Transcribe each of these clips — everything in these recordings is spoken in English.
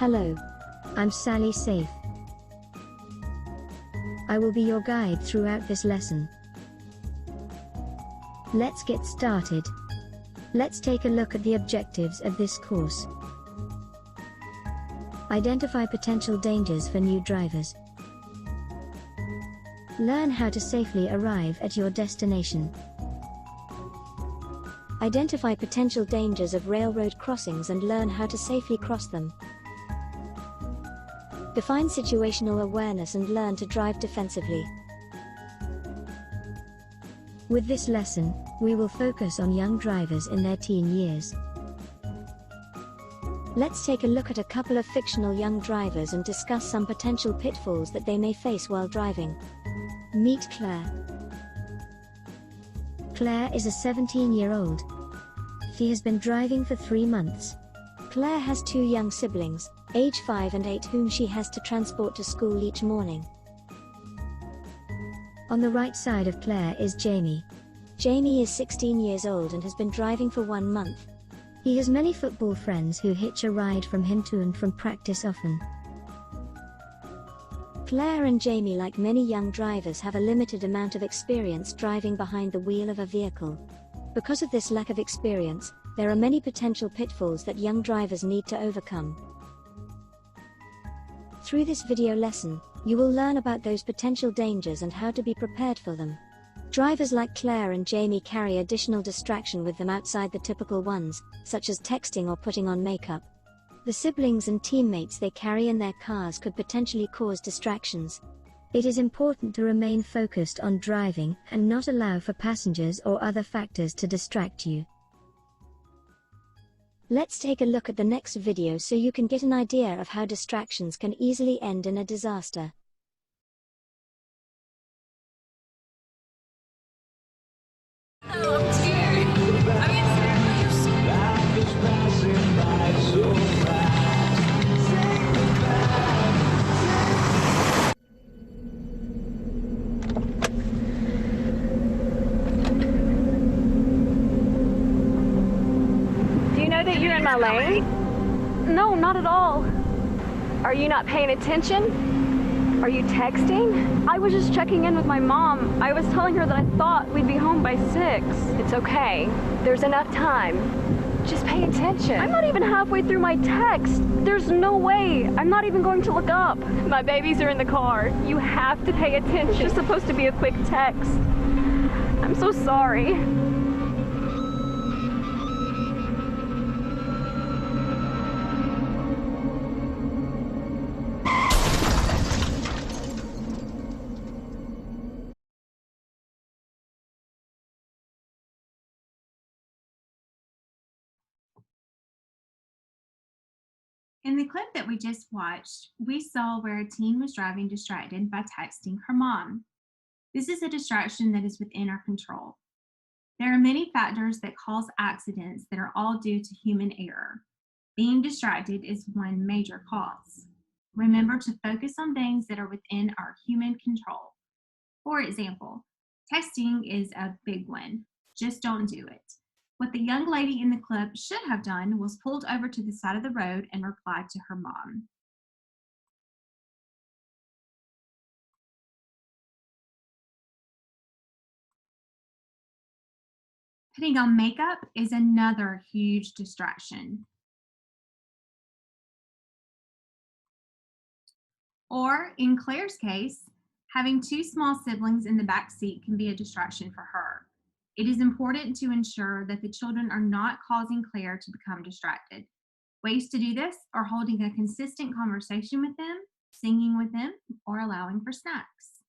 Hello, I'm Sally Safe. I will be your guide throughout this lesson. Let's get started. Let's take a look at the objectives of this course. Identify potential dangers for new drivers. Learn how to safely arrive at your destination. Identify potential dangers of railroad crossings and learn how to safely cross them. Define situational awareness and learn to drive defensively. With this lesson, we will focus on young drivers in their teen years. Let's take a look at a couple of fictional young drivers and discuss some potential pitfalls that they may face while driving. Meet Claire. Claire is a 17-year-old. She has been driving for 3 months. Claire has 2 young siblings, age 5 and 8, whom she has to transport to school each morning. On the right side of Claire is Jamie. Jamie is 16 years old and has been driving for 1 month. He has many football friends who hitch a ride from him to and from practice often. Claire and Jamie, like many young drivers, have a limited amount of experience driving behind the wheel of a vehicle. Because of this lack of experience, there are many potential pitfalls that young drivers need to overcome. Through this video lesson, you will learn about those potential dangers and how to be prepared for them. Drivers like Claire and Jamie carry additional distraction with them outside the typical ones, such as texting or putting on makeup. The siblings and teammates they carry in their cars could potentially cause distractions. It is important to remain focused on driving and not allow for passengers or other factors to distract you. Let's take a look at the next video so you can get an idea of how distractions can easily end in a disaster. Oh, I'm scared. Life is passing by so fast. Say goodbye. Do you know that you're in my lane? No, not at all. Are you not paying attention? Are you texting? I was just checking in with my mom. I was telling her that I thought we'd be home by 6. It's okay. There's enough time. Just pay attention. I'm not even halfway through my text. There's no way. I'm not even going to look up. My babies are in the car. You have to pay attention. It's just supposed to be a quick text. I'm so sorry. In the clip that we just watched, we saw where a teen was driving distracted by texting her mom. This is a distraction that is within our control. There are many factors that cause accidents that are all due to human error. Being distracted is one major cause. Remember to focus on things that are within our human control. For example, texting is a big one. Just don't do it. What the young lady in the clip should have done was pulled over to the side of the road and replied to her mom. Putting on makeup is another huge distraction. Or in Claire's case, having 2 small siblings in the back seat can be a distraction for her. It is important to ensure that the children are not causing Claire to become distracted. Ways to do this are holding a consistent conversation with them, singing with them, or allowing for snacks.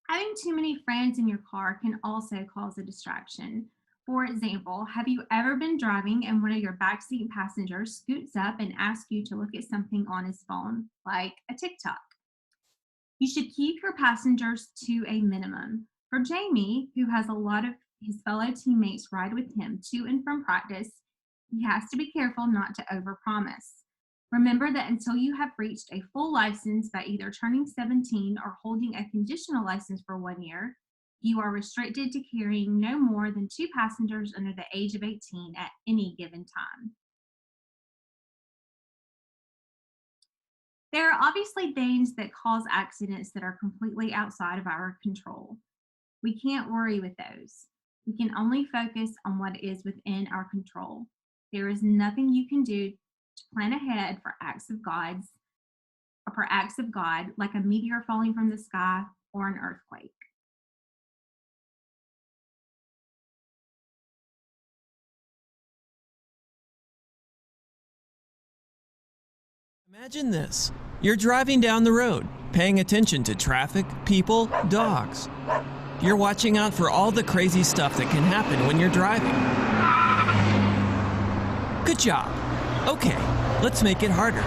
Having too many friends in your car can also cause a distraction. For example, have you ever been driving and one of your backseat passengers scoots up and asks you to look at something on his phone, like a TikTok? You should keep your passengers to a minimum. For Jamie, who has a lot of his fellow teammates ride with him to and from practice, he has to be careful not to overpromise. Remember that until you have reached a full license by either turning 17 or holding a conditional license for 1 year, You are restricted to carrying no more than 2 passengers under the age of 18 at any given time. There are obviously things that cause accidents that are completely outside of our control. We can't worry with those. We can only focus on what is within our control. There is nothing you can do to plan ahead for acts of God, like a meteor falling from the sky or an earthquake. Imagine this. You're driving down the road, paying attention to traffic, people, dogs. You're watching out for all the crazy stuff that can happen when you're driving. Good job. Okay, let's make it harder.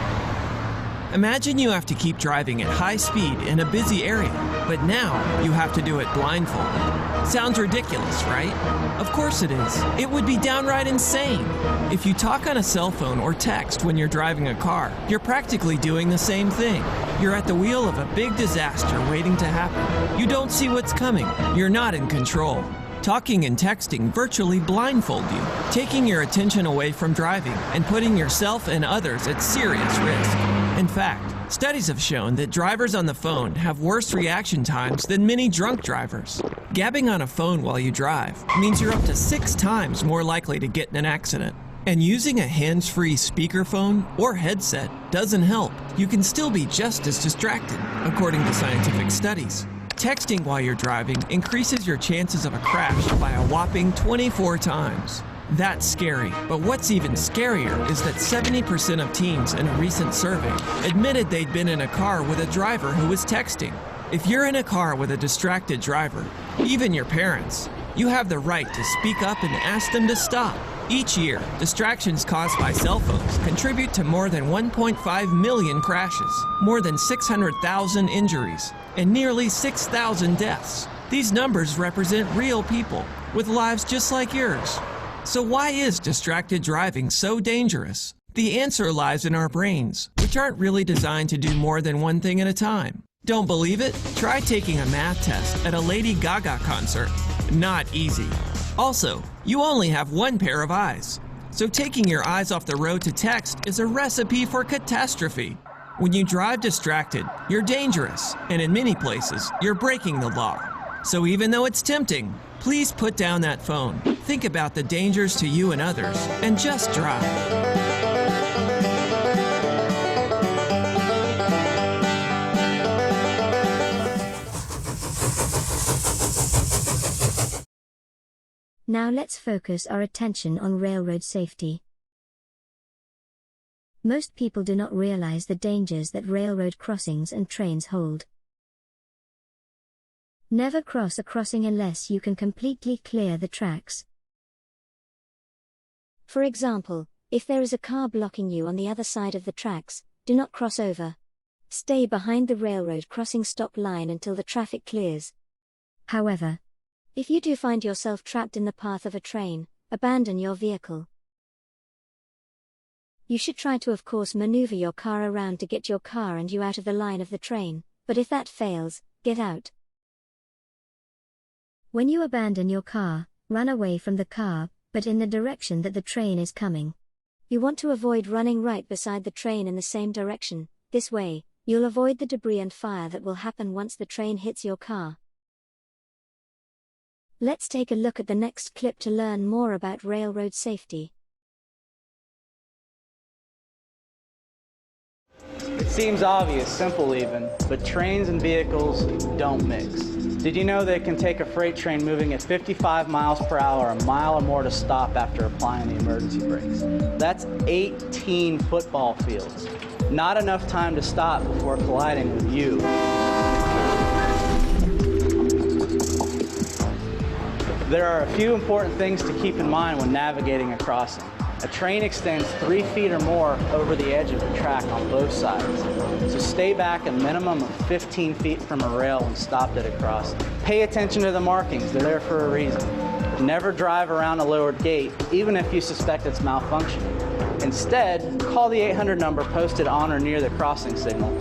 Imagine you have to keep driving at high speed in a busy area, but now you have to do it blindfolded. Sounds ridiculous, right? Of course it is. It would be downright insane. If you talk on a cell phone or text when you're driving a car, you're practically doing the same thing. You're at the wheel of a big disaster waiting to happen. You don't see what's coming. You're not in control. Talking and texting virtually blindfold you, taking your attention away from driving and putting yourself and others at serious risk. In fact, studies have shown that drivers on the phone have worse reaction times than many drunk drivers. Gabbing on a phone while you drive means you're up to 6 times more likely to get in an accident. And using a hands-free speakerphone or headset doesn't help. You can still be just as distracted, according to scientific studies. Texting while you're driving increases your chances of a crash by a whopping 24 times. That's scary, but what's even scarier is that 70% of teens in a recent survey admitted they'd been in a car with a driver who was texting. If you're in a car with a distracted driver, even your parents, you have the right to speak up and ask them to stop. Each year, distractions caused by cell phones contribute to more than 1.5 million crashes, more than 600,000 injuries, and nearly 6,000 deaths. These numbers represent real people with lives just like yours. So why is distracted driving so dangerous? The answer lies in our brains, which aren't really designed to do more than one thing at a time. Don't believe it? Try taking a math test at a Lady Gaga concert. Not easy. Also, you only have one pair of eyes. So taking your eyes off the road to text is a recipe for catastrophe. When you drive distracted, you're dangerous, and in many places, you're breaking the law. So even though it's tempting, please put down that phone, think about the dangers to you and others, and just drive. Now let's focus our attention on railroad safety. Most people do not realize the dangers that railroad crossings and trains hold. Never cross a crossing unless you can completely clear the tracks. For example, if there is a car blocking you on the other side of the tracks, do not cross over. Stay behind the railroad crossing stop line until the traffic clears. However, if you do find yourself trapped in the path of a train, abandon your vehicle. You should try to, of course, maneuver your car around to get your car and you out of the line of the train, but if that fails, get out. When you abandon your car, run away from the car, but in the direction that the train is coming. You want to avoid running right beside the train in the same direction. This way, you'll avoid the debris and fire that will happen once the train hits your car. Let's take a look at the next clip to learn more about railroad safety. It seems obvious, simple even, but trains and vehicles don't mix. Did you know they can take a freight train moving at 55 miles per hour a mile or more to stop after applying the emergency brakes? That's 18 football fields. Not enough time to stop before colliding with you. There are a few important things to keep in mind when navigating a crossing. A train extends 3 feet or more over the edge of the track on both sides. So stay back a minimum of 15 feet from a rail when stopped at a crossing. Pay attention to the markings, they're there for a reason. Never drive around a lowered gate, even if you suspect it's malfunctioning. Instead, call the 800 number posted on or near the crossing signal,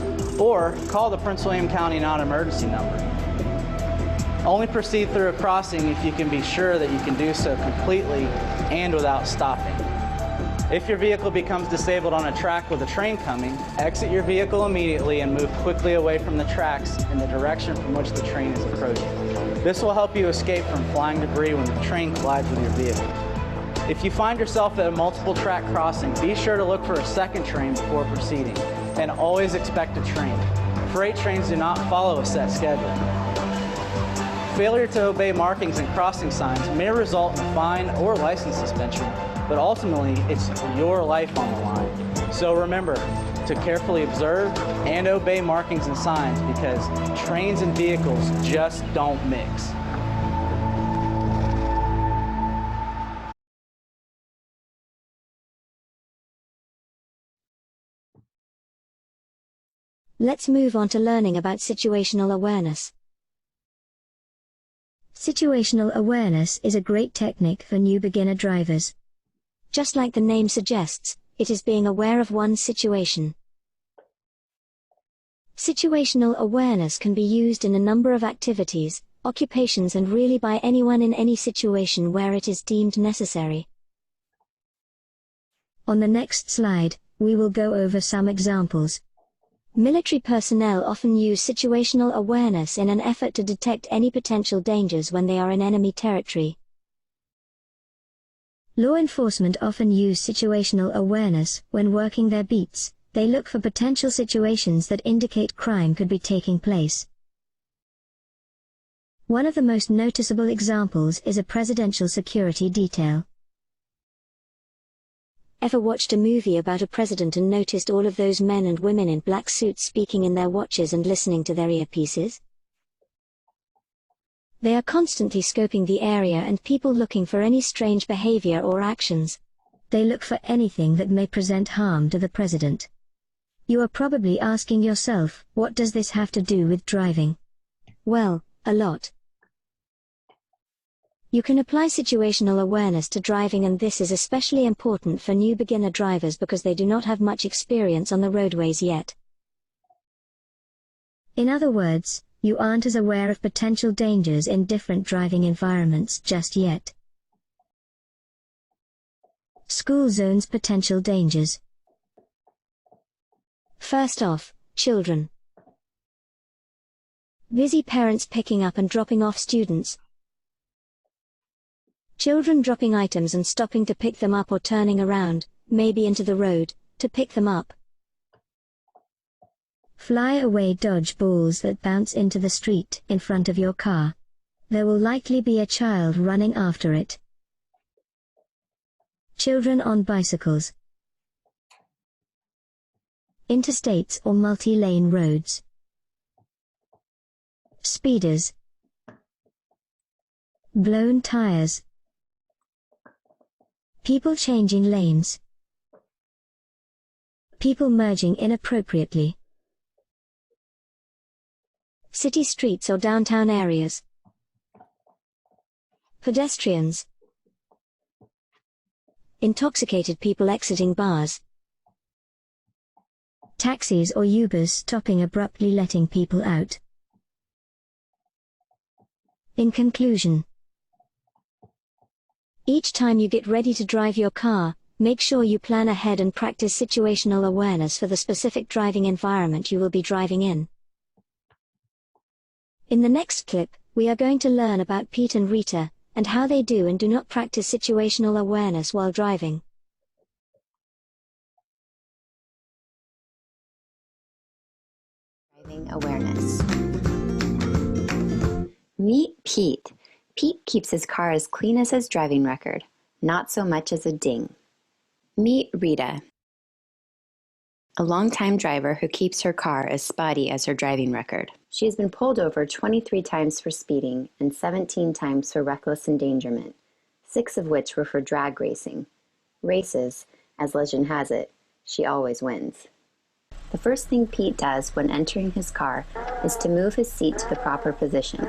or call the Prince William County non-emergency number. Only proceed through a crossing if you can be sure that you can do so completely and without stopping. If your vehicle becomes disabled on a track with a train coming, exit your vehicle immediately and move quickly away from the tracks in the direction from which the train is approaching. This will help you escape from flying debris when the train collides with your vehicle. If you find yourself at a multiple track crossing, be sure to look for a second train before proceeding, and always expect a train. Freight trains do not follow a set schedule. Failure to obey markings and crossing signs may result in a fine or license suspension, but ultimately it's your life on the line. So remember to carefully observe and obey markings and signs, because trains and vehicles just don't mix. Let's move on to learning about situational awareness. Situational awareness is a great technique for new beginner drivers. Just like the name suggests, it is being aware of one's situation. Situational awareness can be used in a number of activities, occupations, and really by anyone in any situation where it is deemed necessary. On the next slide, we will go over some examples. Military personnel often use situational awareness in an effort to detect any potential dangers when they are in enemy territory. Law enforcement often use situational awareness when working their beats. They look for potential situations that indicate crime could be taking place. One of the most noticeable examples is a presidential security detail. Ever watched a movie about a president and noticed all of those men and women in black suits speaking in their watches and listening to their earpieces? They are constantly scoping the area and people looking for any strange behavior or actions. They look for anything that may present harm to the president. You are probably asking yourself, what does this have to do with driving? Well, a lot. You can apply situational awareness to driving, and this is especially important for new beginner drivers because they do not have much experience on the roadways yet. In other words, you aren't as aware of potential dangers in different driving environments just yet. School zones potential dangers. First off, children. Busy parents picking up and dropping off students. Children dropping items and stopping to pick them up or turning around, maybe into the road, to pick them up. Fly away dodge balls that bounce into the street in front of your car. There will likely be a child running after it. Children on bicycles. Interstates or multi-lane roads. Speeders. Blown tires. People changing lanes. People merging inappropriately. City streets or downtown areas. Pedestrians. Intoxicated people exiting bars. Taxis or Ubers stopping abruptly, letting people out. In conclusion, each time you get ready to drive your car, make sure you plan ahead and practice situational awareness for the specific driving environment you will be driving in. In the next clip, we are going to learn about Pete and Rita, and how they do and do not practice situational awareness while driving. Driving awareness. Meet Pete. Pete keeps his car as clean as his driving record, not so much as a ding. Meet Rita, a longtime driver who keeps her car as spotty as her driving record. She has been pulled over 23 times for speeding and 17 times for reckless endangerment, 6 of which were for drag racing. Races, as legend has it, she always wins. The first thing Pete does when entering his car is to move his seat to the proper position,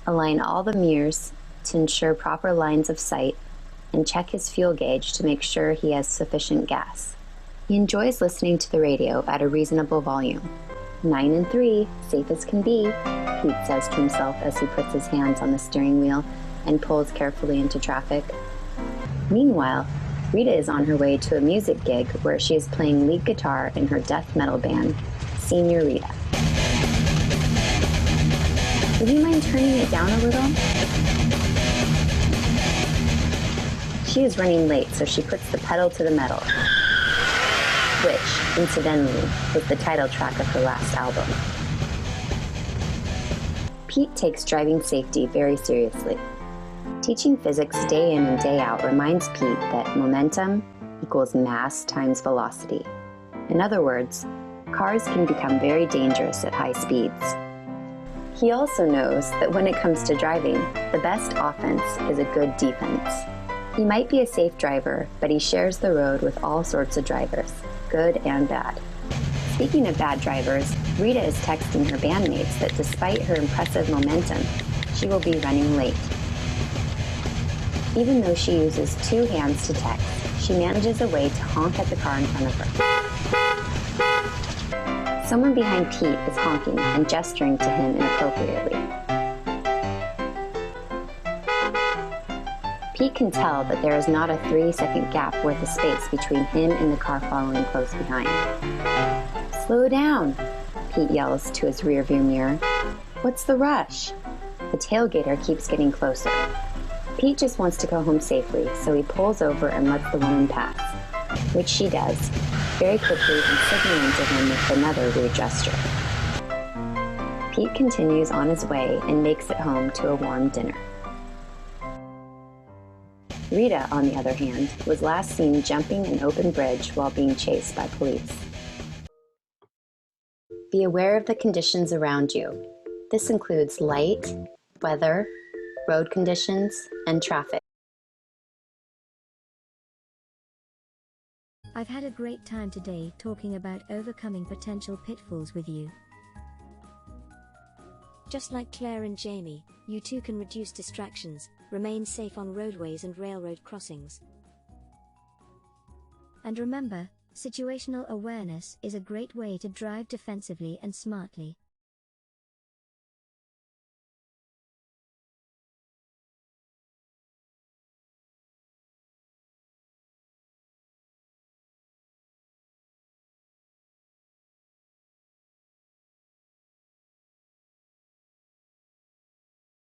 align all the mirrors to ensure proper lines of sight, and check his fuel gauge to make sure he has sufficient gas. He enjoys listening to the radio at a reasonable volume. 9 and 3, safe as can be, Pete says to himself as he puts his hands on the steering wheel and pulls carefully into traffic. Meanwhile, Rita is on her way to a music gig where she is playing lead guitar in her death metal band, Senior Rita. Would you mind turning it down a little? She is running late, so she puts the pedal to the metal, which, incidentally, is the title track of her last album. Pete takes driving safety very seriously. Teaching physics day in and day out reminds Pete that momentum equals mass times velocity. In other words, cars can become very dangerous at high speeds. He also knows that when it comes to driving, the best offense is a good defense. He might be a safe driver, but he shares the road with all sorts of drivers, good and bad. Speaking of bad drivers, Rita is texting her bandmates that despite her impressive momentum, she will be running late. Even though she uses 2 hands to text, she manages a way to honk at the car in front of her. Someone behind Pete is honking and gesturing to him inappropriately. Pete can tell that there is not a 3-second gap worth of space between him and the car following close behind. "Slow down," Pete yells to his rearview mirror. "What's the rush?" The tailgater keeps getting closer. Pete just wants to go home safely, so he pulls over and lets the woman pass, which she does, very quickly and signaling to him with another weird gesture. Pete continues on his way and makes it home to a warm dinner. Rita, on the other hand, was last seen jumping an open bridge while being chased by police. Be aware of the conditions around you. This includes light, weather, road conditions, and traffic. I've had a great time today talking about overcoming potential pitfalls with you. Just like Claire and Jamie, you too can reduce distractions, remain safe on roadways and railroad crossings. And remember, situational awareness is a great way to drive defensively and smartly.